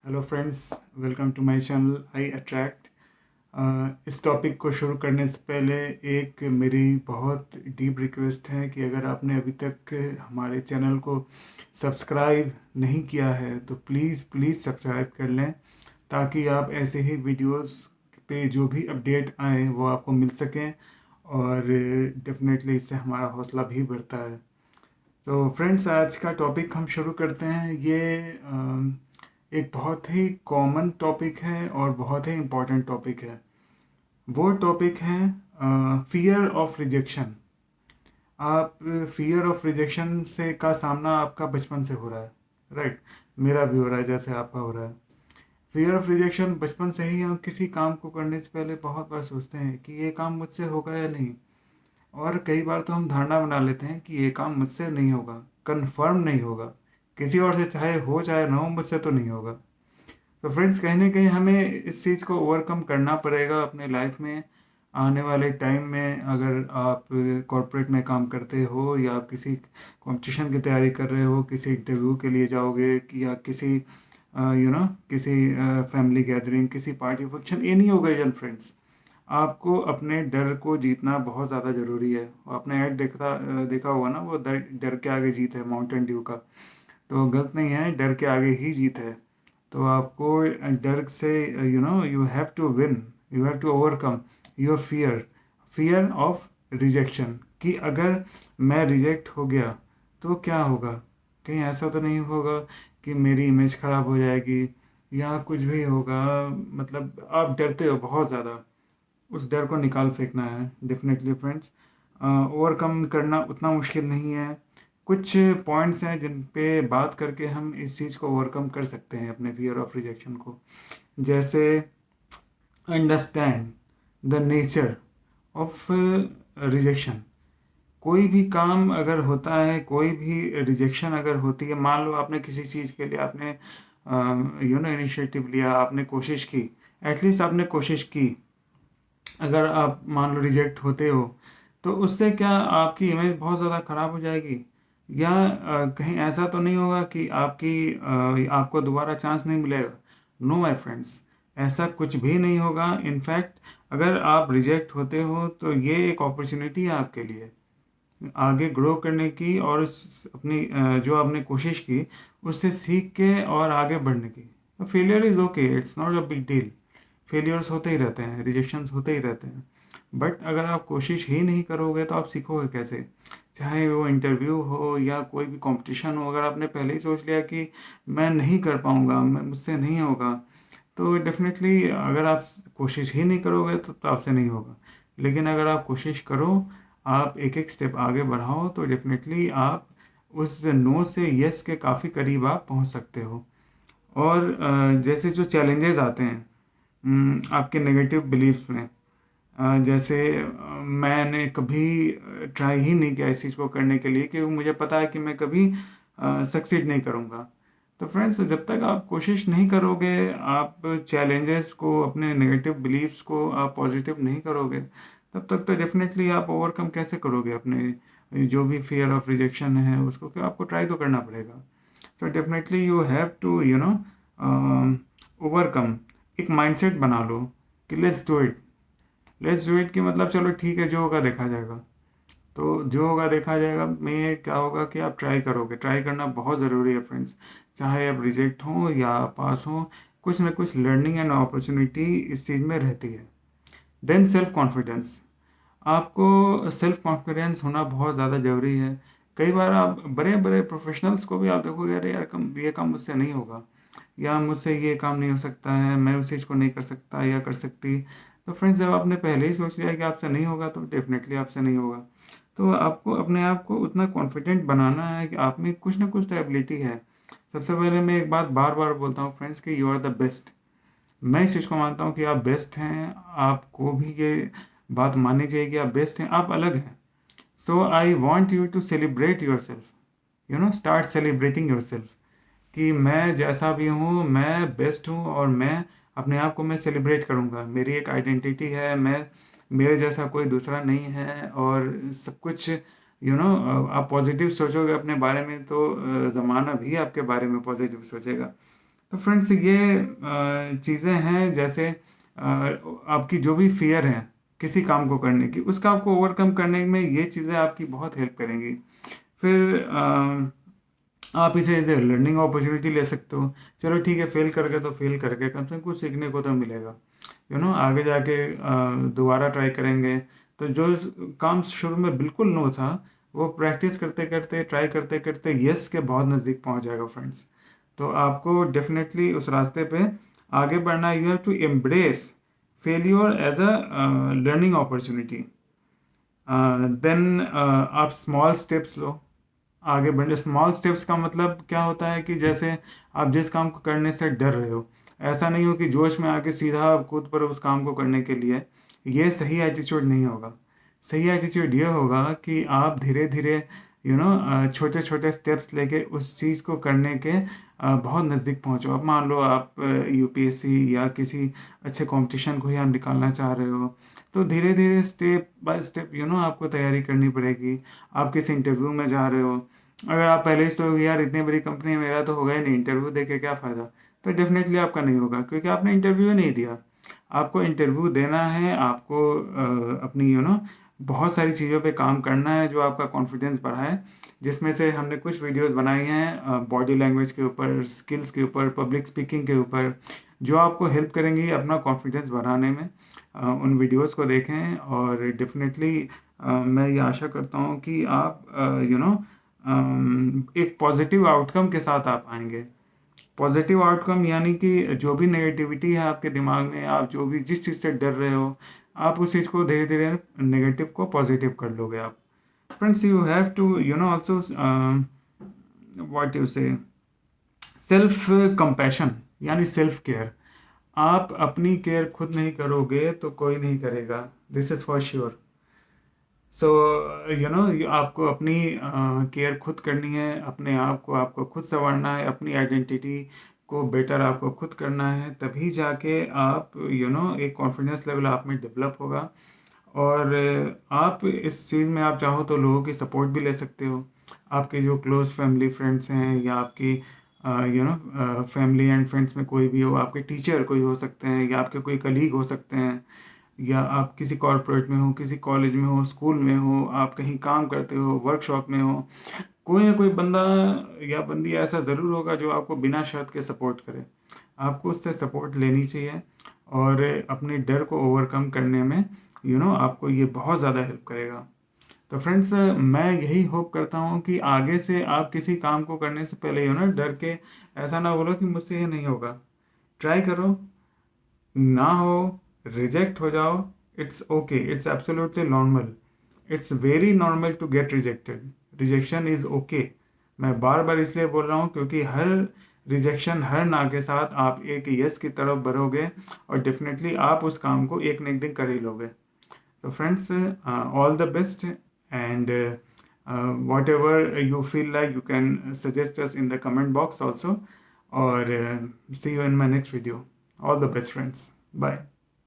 Hello friends, welcome to my channel I attract. इस topic को शुरू करने से पहले एक मेरी बहुत डीप रिक्वेस्ट है कि अगर आपने अभी तक हमारे चैनल को सब्सक्राइब नहीं किया है तो प्लीज़ प्लीज़ सब्सक्राइब कर लें, ताकि आप ऐसे ही वीडियोस पे जो भी अपडेट आए वो आपको मिल सकें और डेफिनेटली इससे हमारा हौसला भी बढ़ता है। तो फ्रेंड्स, आज का टॉपिक हम शुरू करते हैं। ये एक बहुत ही कॉमन टॉपिक है और बहुत ही इम्पोर्टेंट टॉपिक है। वो टॉपिक है फियर ऑफ रिजेक्शन। आप फियर ऑफ रिजेक्शन से का सामना आपका बचपन से हो रहा है, राइट? मेरा भी हो रहा है जैसे आपका हो रहा है। फियर ऑफ रिजेक्शन बचपन से ही हम किसी काम को करने से पहले बहुत बार सोचते हैं कि ये काम मुझसे होगा या नहीं। और कई बार तो हम धारणा बना लेते हैं कि ये काम मुझसे नहीं होगा, कंफर्म नहीं होगा, किसी और से चाहे हो चाहे ना हो, मुझसे तो नहीं होगा। तो फ्रेंड्स, कहीं ना कहीं हमें इस चीज़ को ओवरकम करना पड़ेगा अपने लाइफ में। आने वाले टाइम में अगर आप कॉरपोरेट में काम करते हो या आप किसी कंपटीशन की तैयारी कर रहे हो, किसी इंटरव्यू के लिए जाओगे या किसी किसी फैमिली गैदरिंग, किसी party function, any occasion friends, आपको अपने डर को जीतना बहुत ज़्यादा ज़रूरी है। आपने ऐड देखा होगा ना, वो डर डर के आगे जीत है, माउंटेन ड्यू का। तो गलत नहीं है, डर के आगे ही जीत है। तो आपको डर से you have to win, you have to overcome your fear, fear of rejection, कि अगर मैं रिजेक्ट हो गया तो क्या होगा। कहीं ऐसा तो नहीं होगा कि मेरी इमेज ख़राब हो जाएगी या कुछ भी होगा। मतलब आप डरते हो बहुत ज़्यादा, उस डर को निकाल फेंकना है डेफिनेटली फ्रेंड्स। ओवरकम करना उतना मुश्किल नहीं है। कुछ पॉइंट्स हैं जिन पे बात करके हम इस चीज़ को ओवरकम कर सकते हैं, अपने फियर ऑफ रिजेक्शन को। जैसे, understand the nature of rejection. कोई भी काम अगर होता है, कोई भी रिजेक्शन अगर होती है, मान लो आपने किसी चीज़ के लिए आपने इनिशिएटिव लिया, आपने कोशिश की, एटलीस्ट आपने कोशिश की। अगर आप मान लो रिजेक्ट होते हो तो उससे क्या आपकी इमेज बहुत ज़्यादा ख़राब हो जाएगी, या कहीं ऐसा तो नहीं होगा कि आपको दोबारा चांस नहीं मिलेगा? नो माय फ्रेंड्स, ऐसा कुछ भी नहीं होगा। इनफैक्ट अगर आप रिजेक्ट होते हो तो ये एक अपॉर्चुनिटी है आपके लिए आगे ग्रो करने की, और अपनी जो आपने कोशिश की उससे सीख के और आगे बढ़ने की। Failure is okay, it's not a big deal. Failures होते ही रहते हैं, रिजेक्शंस होते ही रहते हैं। बट अगर आप कोशिश ही नहीं करोगे तो आप सीखोगे कैसे? चाहे वो इंटरव्यू हो या कोई भी कंपटीशन हो, अगर आपने पहले ही सोच लिया कि मैं नहीं कर पाऊँगा, मैं मुझसे नहीं होगा, तो डेफ़िनेटली अगर आप कोशिश ही नहीं करोगे तो आपसे नहीं होगा। लेकिन अगर आप कोशिश करो, आप एक-एक स्टेप आगे बढ़ाओ, तो डेफ़िनेटली आप उस नो से येस के काफ़ी करीब आप पहुँच सकते हो। और जैसे जो चैलेंजेस आते हैं आपके नेगेटिव बिलीफ्स में, जैसे मैंने कभी ट्राई ही नहीं किया इस चीज़ को करने के लिए, क्योंकि मुझे पता है कि मैं कभी सक्सीड नहीं करूँगा। तो फ्रेंड्स, जब तक आप कोशिश नहीं करोगे, आप चैलेंजेस को, अपने नेगेटिव बिलीफ्स को आप पॉजिटिव नहीं करोगे, तब तक तो डेफिनेटली आप ओवरकम कैसे करोगे अपने जो भी फियर ऑफ रिजेक्शन है उसको? कि आपको ट्राई तो करना पड़ेगा। So definitely you have to overcome. एक माइंडसेट बना लो कि let's do it. Let's do it की मतलब चलो ठीक है, जो होगा देखा जाएगा। तो जो होगा देखा जाएगा में क्या होगा कि आप ट्राई करोगे। ट्राई करना बहुत ज़रूरी है फ्रेंड्स। चाहे आप रिजेक्ट हो या पास हो, कुछ ना कुछ लर्निंग एंड अपॉर्चुनिटी इस चीज़ में रहती है। Then self confidence. आपको सेल्फ कॉन्फिडेंस होना बहुत ज़्यादा ज़रूरी है। कई बार आप बड़े बड़े प्रोफेशनल्स को भी आप देखोगे, अरे यार ये काम मुझसे नहीं होगा, या मुझसे ये काम नहीं हो सकता है, मैं उस चीज़ को नहीं कर सकता या कर सकती। तो फ्रेंड्स, जब आपने पहले ही सोच लिया कि आपसे नहीं होगा तो डेफिनेटली आपसे नहीं होगा। तो आपको अपने आप को उतना कॉन्फिडेंट बनाना है कि आप में कुछ ना कुछ तो एबिलिटी है। सबसे पहले मैं एक बात बार बार बोलता हूँ फ्रेंड्स, कि यू आर द बेस्ट। मैं इस चीज़ को मानता हूँ कि आप बेस्ट हैं। आपको भी ये बात माननी चाहिए कि आप बेस्ट हैं, आप अलग हैं। So I want you to celebrate yourself, start celebrating yourself, कि मैं जैसा भी हूँ मैं बेस्ट हूँ, और मैं अपने आप को मैं सेलिब्रेट करूँगा। मेरी एक आइडेंटिटी है, मैं, मेरे जैसा कोई दूसरा नहीं है, और सब कुछ आप पॉजिटिव सोचोगे अपने बारे में तो ज़माना भी आपके बारे में पॉजिटिव सोचेगा। तो फ्रेंड्स ये चीज़ें हैं, जैसे आपकी जो भी फियर है किसी काम को करने की, उसका आपको ओवरकम करने में ये चीज़ें आपकी बहुत हेल्प करेंगी। फिर आप इसे एज ए लर्निंग अपॉर्चुनिटी ले सकते हो। चलो ठीक है, फेल कर गए तो फेल करके कम से कम कुछ सीखने को तो मिलेगा, आगे जाके दोबारा ट्राई करेंगे तो जो काम शुरू में बिल्कुल नो था, वो प्रैक्टिस करते करते, ट्राई करते करते यस के बहुत नज़दीक पहुंच जाएगा फ्रेंड्स। तो आपको डेफिनेटली उस रास्ते पे आगे बढ़ना है। You have to embrace failure as a learning opportunity. Then आप स्मॉल स्टेप्स लो आगे बढ़ने। स्मॉल स्टेप्स का मतलब क्या होता है कि जैसे आप जिस काम को करने से डर रहे हो, ऐसा नहीं हो कि जोश में आके सीधा आप कूद पड़ो उस काम को करने के लिए। ये सही एटीट्यूड नहीं होगा। सही एटीट्यूड ये होगा कि आप धीरे धीरे छोटे छोटे स्टेप्स लेके उस चीज़ को करने के बहुत नज़दीक पहुंचो। अब मान लो आप यूपीएससी या किसी अच्छे कंपटीशन को ही आप निकालना चाह रहे हो, तो धीरे धीरे स्टेप बाय स्टेप आपको तैयारी करनी पड़ेगी। आप किसी इंटरव्यू में जा रहे हो, अगर आप पहले ही सोचोगे यार इतनी बड़ी कंपनी है, मेरा तो होगा ही नहीं, इंटरव्यू दे के क्या फ़ायदा, तो डेफिनेटली आपका नहीं होगा, क्योंकि आपने इंटरव्यू नहीं दिया। आपको इंटरव्यू देना है, आपको अपनी बहुत सारी चीज़ों पे काम करना है जो आपका कॉन्फिडेंस बढ़ाए, जिसमें से हमने कुछ वीडियोस बनाई हैं बॉडी लैंग्वेज के ऊपर, स्किल्स के ऊपर, पब्लिक स्पीकिंग के ऊपर, जो आपको हेल्प करेंगी अपना कॉन्फिडेंस बढ़ाने में। उन वीडियोस को देखें और डेफिनेटली मैं ये आशा करता हूँ कि आप एक पॉजिटिव आउटकम के साथ आप आएंगे। पॉजिटिव आउटकम यानी कि जो भी नेगेटिविटी है आपके दिमाग में, आप जो भी जिस चीज़ से डर रहे हो, आप उस चीज़ को धीरे धीरे नेगेटिव को पॉजिटिव कर लोगे आप। Friends, you have to also what you say self compassion, यानी सेल्फ केयर। आप अपनी केयर खुद नहीं करोगे तो कोई नहीं करेगा, दिस इज़ फॉर श्योर। सो आपको अपनी केयर खुद करनी है, अपने आप को आपको खुद संवारना है, अपनी आइडेंटिटी को बेटर आपको खुद करना है, तभी जाके आप एक कॉन्फिडेंस लेवल आप में डेवलप होगा। और आप इस चीज़ में आप चाहो तो लोगों की सपोर्ट भी ले सकते हो। आपके जो क्लोज फैमिली फ्रेंड्स हैं, या आपकी फैमिली एंड फ्रेंड्स में कोई भी हो, आपके टीचर कोई हो सकते हैं, या आपके कोई कलीग हो सकते हैं, या आप किसी कॉर्पोरेट में हो, किसी कॉलेज में हो, स्कूल में हो, आप कहीं काम करते हो, वर्कशॉप में हो, कोई ना कोई बंदा या बंदी ऐसा ज़रूर होगा जो आपको बिना शर्त के सपोर्ट करे। आपको उससे सपोर्ट लेनी चाहिए, और अपने डर को ओवरकम करने में आपको ये बहुत ज़्यादा हेल्प करेगा। तो फ्रेंड्स, मैं यही होप करता हूँ कि आगे से आप किसी काम को करने से पहले डर के ऐसा ना बोलो कि मुझसे ये नहीं होगा। ट्राई करो, ना हो, रिजेक्ट हो जाओ, it's okay, it's absolutely normal. It's very normal to get rejected. Rejection is okay. मैं बार बार इसलिए बोल रहा हूँ क्योंकि हर रिजेक्शन, हर ना के साथ आप एक यस की तरफ बढ़ोगे, और डेफिनेटली आप उस काम को एक न एक दिन कर ही लोगे। So friends, all the best, and whatever you feel like, you can suggest us in the comment box also, or see you in my next video. All the best, friends. Bye.